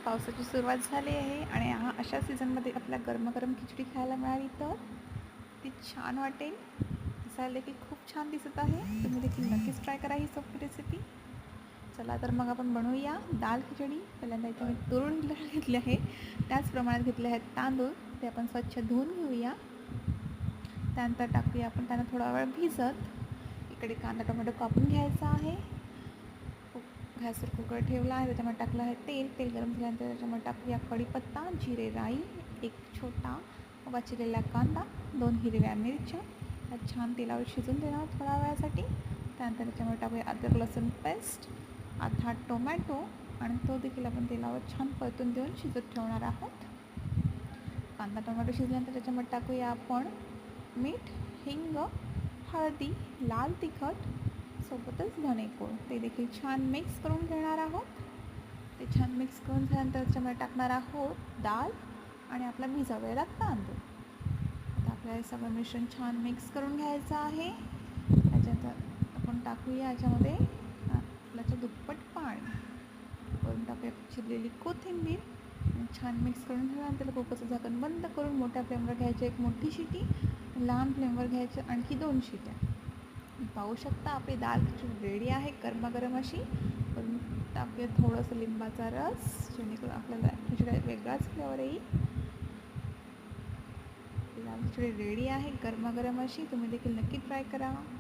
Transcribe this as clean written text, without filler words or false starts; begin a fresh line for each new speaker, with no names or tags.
पावसाची सुरुवात झाली आहे आणि अशा सीझनमध्ये आपल्या गरमागरम खिचडी खायला मिळाली तर ती छान वाटेल. दिसायला देखील खूप छान दिसत आहे. तुम्ही देखील नक्कीच ट्राय करा ही सोपी रेसिपी. चला तर मग आपण बनवूया दाल खिचडी. पहिल्यांदा इथे मी तुरून घेतले आहे, त्याच प्रमाणात घेतले आहेत तांदूळ. ते आपण स्वच्छ धुवून घेऊया. त्यानंतर टाकूया आपण त्यांना थोडा वेळ भिजत. इकडे कांदा टोमॅटो कापून घ्यायचा आहे. गॅसवर कुकर ठेवला आहे, त्याच्यामध्ये टाकलं आहे तेल गरम झाल्यानंतर त्याच्यामध्ये टाकूया कढीपत्ता, जिरे, राई, एक छोटा वाचिलेला कांदा, 2 हिरव्या मिरच्या. त्यात छान तेलावर शिजून देणार थोड्या वेळासाठी. त्यानंतर त्याच्यामध्ये टाकूया अद्रक लसूण पेस्ट, अर्धा टोमॅटो आणि तो देखील आपण तेलावर छान परतून देऊन शिजत ठेवणार आहोत. कांदा टोमॅटो शिजल्यानंतर त्याच्यामध्ये टाकूया आपण मीठ, हिंग, हळदी, लाल तिखट सोबतच धनेपूड. ते देखील छान मिक्स करून घेणार आहोत. ते छान मिक्स करून झाल्यानंतर त्याच्यामध्ये टाकणार आहोत डाळ आणि आपला भिजवलेला तांदूळ. आता आपल्याला हे सगळं मिश्रण छान मिक्स करून घ्यायचं आहे. त्याच्यात आपण टाकूया याच्यामध्ये आपल्याचं दुप्पट पाणी, करून टाकूया चिरलेली कोथिंबीर आणि छान मिक्स करून झाल्यानंतर कुकरचं झाकण बंद करून मोठ्या फ्लेमवर घ्यायची एक मोठी शिटी, लहान फ्लेमवर घ्यायचं आणखी 2 शिट्या. पाहू शकता आपली दाल खिचडी रेडी आहे गरमागरम अशी. करून टाकूया थोडंसं लिंबाचा रस, जेणेकरून आपल्याला खिचडा वेगळाच फ्लेवर येईल. दाल खिचडी रेडी आहे गरमागरम अशी. तुम्ही देखील नक्की ट्राय करा.